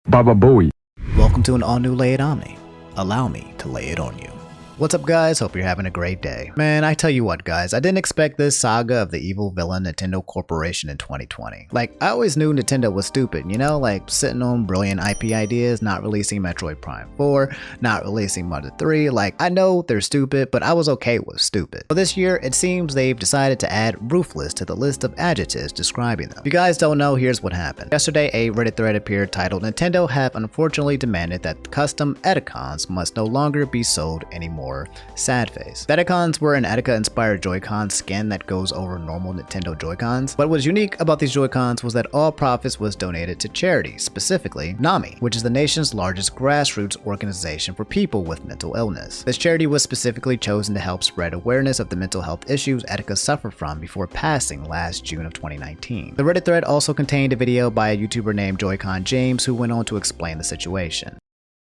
Baba Booey. Welcome to an all-new Lay It Omni. Allow me to lay it on you. What's up, guys? Hope you're having a great day. Man, I tell you what, guys, I didn't expect this saga of the evil villain Nintendo Corporation in 2020. Like, I always knew Nintendo was stupid, you know? Like, sitting on brilliant IP ideas, not releasing Metroid Prime 4, not releasing Mother 3. Like, I know they're stupid, but I was okay with stupid. But this year, it seems they've decided to add ruthless to the list of adjectives describing them. If you guys don't know, here's what happened. Yesterday, a Reddit thread appeared titled, "Nintendo have unfortunately demanded that custom Etikons must no longer be sold anymore. Sad face." The Etikons were an Etika-inspired Joy-Con skin that goes over normal Nintendo Joy-Cons. What was unique about these Joy-Cons was that all profits was donated to charity, specifically Omni, which is the nation's largest grassroots organization for people with mental illness. This charity was specifically chosen to help spread awareness of the mental health issues Etika suffered from before passing last June of 2019. The Reddit thread also contained a video by a YouTuber named Joy-Con James who went on to explain the situation.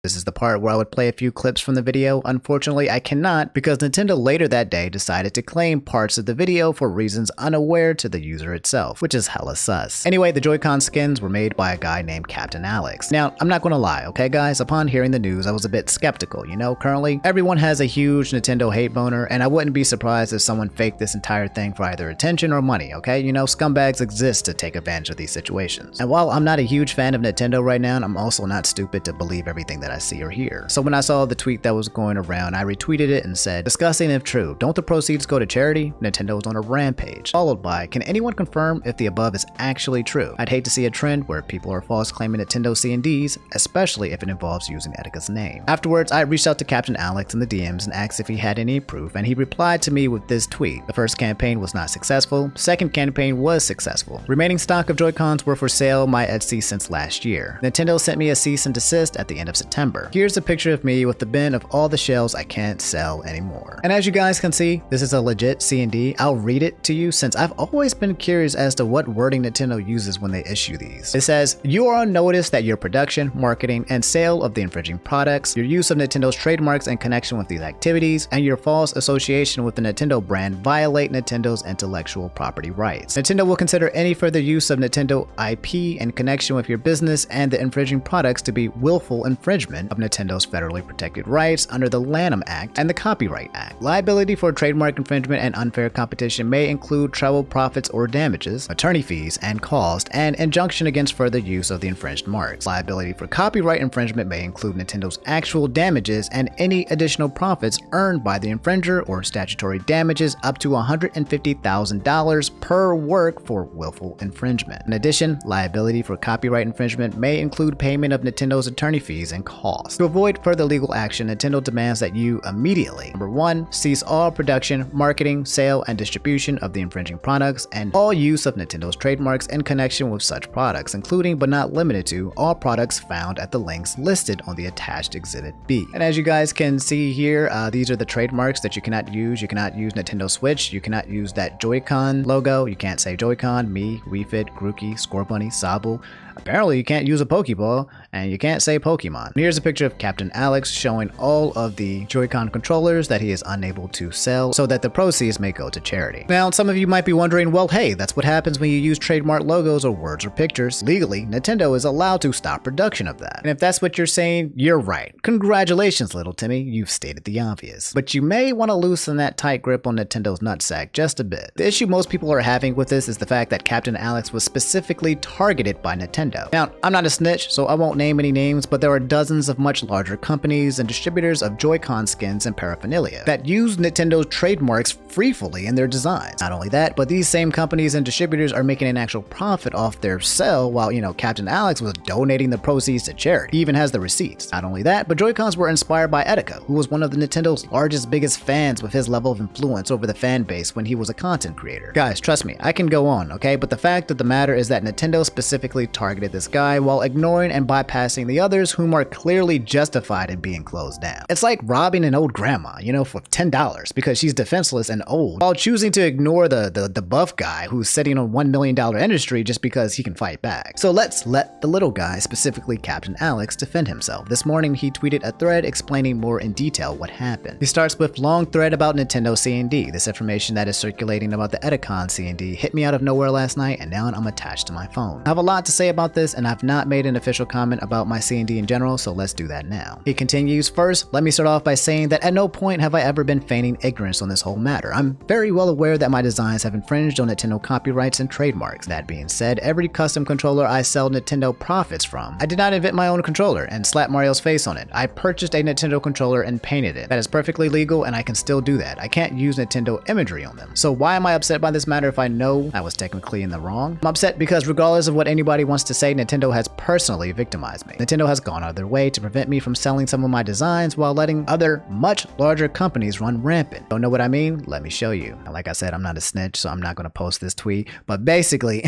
This is the part where I would play a few clips from the video. Unfortunately, I cannot because Nintendo later that day decided to claim parts of the video for reasons unaware to the user itself, which is hella sus. Anyway, the Joy-Con skins were made by a guy named Captain Alex. Now, I'm not gonna lie, okay guys? Upon hearing the news, I was a bit skeptical, you know? Currently, everyone has a huge Nintendo hate boner, and I wouldn't be surprised if someone faked this entire thing for either attention or money, okay? You know, scumbags exist to take advantage of these situations. And while I'm not a huge fan of Nintendo right now, I'm also not stupid to believe everything that I see or hear. So when I saw the tweet that was going around, I retweeted it and said, "Disgusting if true. Don't the proceeds go to charity? Nintendo's on a rampage." Followed by, "Can anyone confirm if the above is actually true? I'd hate to see a trend where people are false claiming Nintendo C&Ds, especially if it involves using Etika's name." Afterwards, I reached out to Captain Alex in the DMs and asked if he had any proof, and he replied to me with this tweet. "The first campaign was not successful. Second campaign was successful. Remaining stock of Joy-Cons were for sale on my Etsy since last year. Nintendo sent me a cease and desist at the end of September. Here's a picture of me with the bin of all the shells I can't sell anymore." And as you guys can see, this is a legit C&D. I'll read it to you since I've always been curious as to what wording Nintendo uses when they issue these. It says, "You are on notice that your production, marketing, and sale of the infringing products, your use of Nintendo's trademarks in connection with these activities, and your false association with the Nintendo brand violate Nintendo's intellectual property rights. Nintendo will consider any further use of Nintendo IP in connection with your business and the infringing products to be willful infringement of Nintendo's federally protected rights under the Lanham Act and the Copyright Act. Liability for trademark infringement and unfair competition may include treble profits or damages, attorney fees and cost, and injunction against further use of the infringed marks. Liability for copyright infringement may include Nintendo's actual damages and any additional profits earned by the infringer or statutory damages up to $150,000 per work for willful infringement. In addition, liability for copyright infringement may include payment of Nintendo's attorney fees and costs. To avoid further legal action, Nintendo demands that you immediately, number 1, cease all production, marketing, sale, and distribution of the infringing products and all use of Nintendo's trademarks in connection with such products, including but not limited to all products found at the links listed on the attached Exhibit B." And as you guys can see here, these are the trademarks that you cannot use. You cannot use Nintendo Switch. You cannot use that Joy-Con logo. You can't say Joy-Con, Me, Wii Fit, Grookey, Scorebunny, Sobble. Apparently, you can't use a Pokeball, and you can't say Pokemon. And here's a picture of Captain Alex showing all of the Joy-Con controllers that he is unable to sell so that the proceeds may go to charity. Now, some of you might be wondering, well, hey, that's what happens when you use trademark logos or words or pictures. Legally, Nintendo is allowed to stop production of that. And if that's what you're saying, you're right. Congratulations, little Timmy, you've stated the obvious. But you may want to loosen that tight grip on Nintendo's nutsack just a bit. The issue most people are having with this is the fact that Captain Alex was specifically targeted by Nintendo. Now, I'm not a snitch, so I won't name any names, but there are dozens of much larger companies and distributors of Joy-Con skins and paraphernalia that use Nintendo's trademarks freefully in their designs. Not only that, but these same companies and distributors are making an actual profit off their sale while, you know, Captain Alex was donating the proceeds to charity. He even has the receipts. Not only that, but Joy-Cons were inspired by Etika, who was one of the Nintendo's largest, biggest fans with his level of influence over the fan base when he was a content creator. Guys, trust me, I can go on, okay? But the fact of the matter is that Nintendo specifically targeted this guy while ignoring and bypassing the others whom are clearly justified in being closed down. It's like robbing an old grandma, you know, for $10 because she's defenseless and old, while choosing to ignore the buff guy who's sitting on $1 million industry just because he can fight back. So let's let the little guy, specifically Captain Alex, defend himself. This morning he tweeted a thread explaining more in detail what happened. He starts with long thread about Nintendo C&D. This information that is circulating about the Etikon C&D hit me out of nowhere last night and now I'm attached to my phone. I have a lot to say about about this, and I've not made an official comment about my C&D in general, so let's do that now. He continues, first, let me start off by saying that at no point have I ever been feigning ignorance on this whole matter. I'm very well aware that my designs have infringed on Nintendo copyrights and trademarks. That being said, every custom controller I sell Nintendo profits from. I did not invent my own controller and slap Mario's face on it. I purchased a Nintendo controller and painted it. That is perfectly legal, and I can still do that. I can't use Nintendo imagery on them. So why am I upset by this matter if I know I was technically in the wrong? I'm upset because regardless of what anybody wants to say, Nintendo has personally victimized me. Nintendo has gone out of their way to prevent me from selling some of my designs while letting other much larger companies run rampant. Don't know what I mean? Let me show you. Like I said, I'm not a snitch, so I'm not going to post this tweet, but basically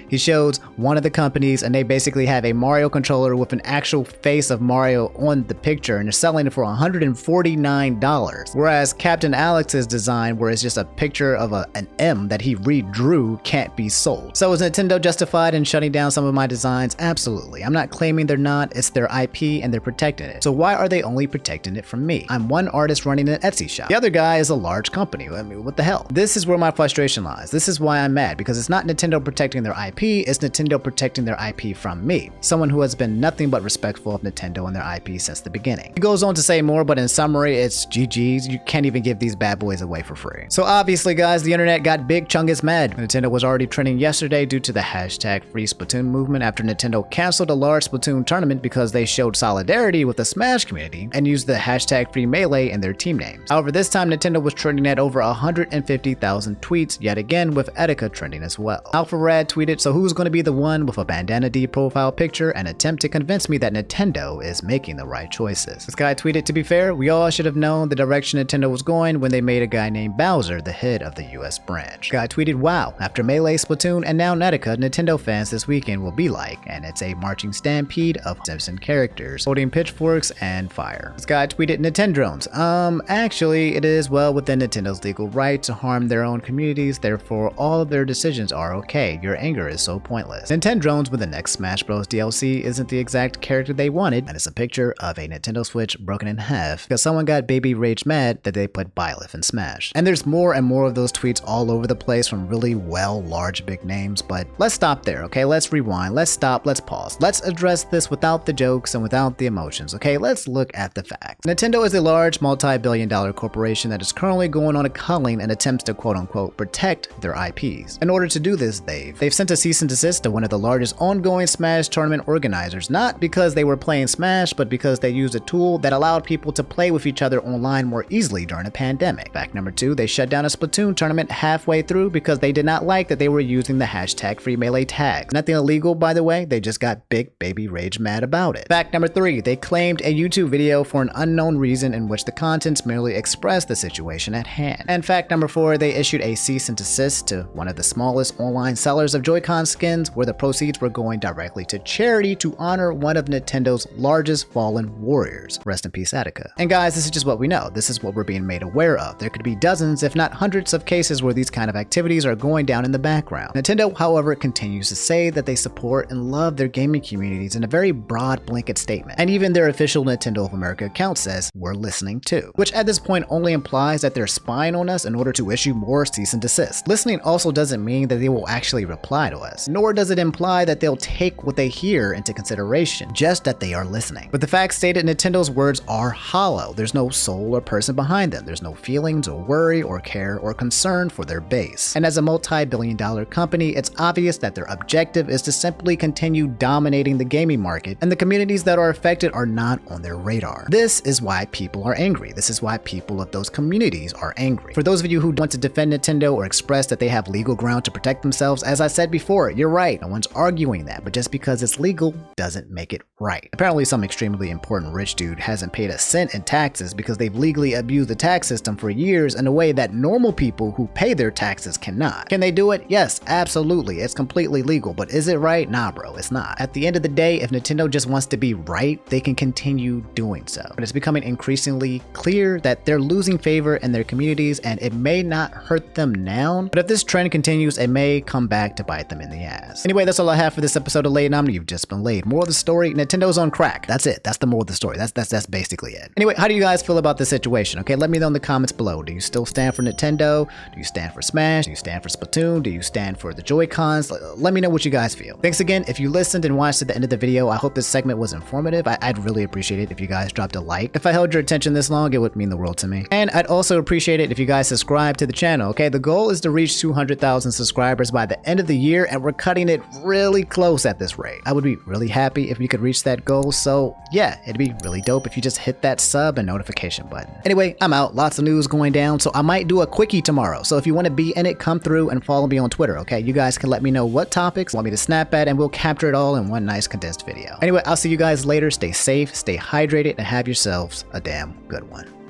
he shows one of the companies, and they basically have a Mario controller with an actual face of Mario on the picture, and they're selling it for $149, whereas Captain Alex's design, where it's just a picture of an M that he redrew, can't be sold. So is Nintendo justified in shutting down some of my designs? Absolutely. I'm not claiming they're not. It's their IP and they're protecting it. So why are they only protecting it from me? I'm one artist running an Etsy shop. The other guy is a large company. I mean, what the hell? This is where my frustration lies. This is why I'm mad, because it's not Nintendo protecting their IP, it's Nintendo protecting their IP from me, someone who has been nothing but respectful of Nintendo and their IP since the beginning. He goes on to say more, but in summary, it's GG's. You can't even give these bad boys away for free. So obviously, guys, the internet got big chungus mad. Nintendo was already trending yesterday due to the hashtag Free Splatoon movement after Nintendo canceled a large Splatoon tournament because they showed solidarity with the Smash community and used the hashtag Free Melee in their team names. However, this time Nintendo was trending at over 150,000 tweets, yet again with Etika trending as well. AlphaRad tweeted, so who's going to be the one with a Bandana D profile picture and attempt to convince me that Nintendo is making the right choices? This guy tweeted, to be fair, we all should have known the direction Nintendo was going when they made a guy named Bowser the head of the US branch. Guy tweeted, wow, after Melee, Splatoon, and now Etika, Nintendo fans this weekend will be like, and it's a marching stampede of Simpson characters holding pitchforks and fire. This guy tweeted, Nintendrons, actually it is well within Nintendo's legal right to harm their own communities, therefore all of their decisions are okay. Your anger is so pointless. Nintendrons with the next Smash Bros DLC isn't the exact character they wanted, and it's a picture of a Nintendo Switch broken in half because someone got baby rage mad that they put Byleth in Smash. And there's more and more of those tweets all over the place from really large big names, but let's stop there, okay? Let's rewind, let's stop, let's pause. Let's address this without the jokes and without the emotions, okay? Let's look at the facts. Nintendo is a large multi-billion-dollar corporation that is currently going on a culling and attempts to quote-unquote protect their IPs. In order to do this, they've sent a cease and desist to one of the largest ongoing Smash tournament organizers, not because they were playing Smash, but because they used a tool that allowed people to play with each other online more easily during a pandemic. Fact number 2, they shut down a Splatoon tournament halfway through because they did not like that they were using the hashtag Free Melee tags. Nothing illegal, by the way, they just got big baby rage mad about it. Fact number 3, they claimed a YouTube video for an unknown reason in which the contents merely expressed the situation at hand. And fact number 4, they issued a cease and desist to one of the smallest online sellers of Joy-Con skins, where the proceeds were going directly to charity to honor one of Nintendo's largest fallen warriors. Rest in peace, Etika. And guys, this is just what we know. This is what we're being made aware of. There could be dozens, if not hundreds of cases where these kind of activities are going down in the background. Nintendo, however, continues to say that they support and love their gaming communities in a very broad blanket statement. And even their official Nintendo of America account says, we're listening too. Which at this point only implies that they're spying on us in order to issue more cease and desist. Listening also doesn't mean that they will actually reply to us, nor does it imply that they'll take what they hear into consideration, just that they are listening. But the fact stated, Nintendo's words are hollow. There's no soul or person behind them. There's no feelings or worry or care or concern for their base. And as a multi-billion-dollar company, it's obvious that their objective is to simply continue dominating the gaming market, and the communities that are affected are not on their radar. This is why people are angry. This is why people of those communities are angry. For those of you who want to defend Nintendo or express that they have legal ground to protect themselves, as I said before, you're right. No one's arguing that, but just because it's legal doesn't make it right. Apparently some extremely important rich dude hasn't paid a cent in taxes because they've legally abused the tax system for years in a way that normal people who pay their taxes cannot. Can they do it? Yes, absolutely. It's completely legal, but is it right? Nah, bro, it's not. At the end of the day, if Nintendo just wants to be right, they can continue doing so. But it's becoming increasingly clear that they're losing favor in their communities, and it may not hurt them now, but if this trend continues, it may come back to bite them in the ass. Anyway, that's all I have for this episode of Laid in Omni. You've just been laid. Moral of the story, Nintendo's on crack. That's it. That's the moral of the story. That's basically it. Anyway, how do you guys feel about this situation? Okay, let me know in the comments below. Do you still stand for Nintendo? Do you stand for Smash? Do you stand for Splatoon? Do you stand for the Joy-Cons? let me know what you guys feel. Thanks again. If you listened and watched to the end of the video, I hope this segment was informative. I'd really appreciate it if you guys dropped a like. If I held your attention this long, it would mean the world to me. And I'd also appreciate it if you guys subscribe to the channel, okay? The goal is to reach 200,000 subscribers by the end of the year, and we're cutting it really close at this rate. I would be really happy if we could reach that goal, so yeah, it'd be really dope if you just hit that sub and notification button. Anyway, I'm out. Lots of news going down, so I might do a quickie tomorrow. So if you want to be in it, come through and follow me on Twitter, okay? You guys can let me know what topics you want me to snap at, and we'll capture it all in one nice condensed video. Anyway, I'll see you guys later. Stay safe, stay hydrated, and have yourselves a damn good one.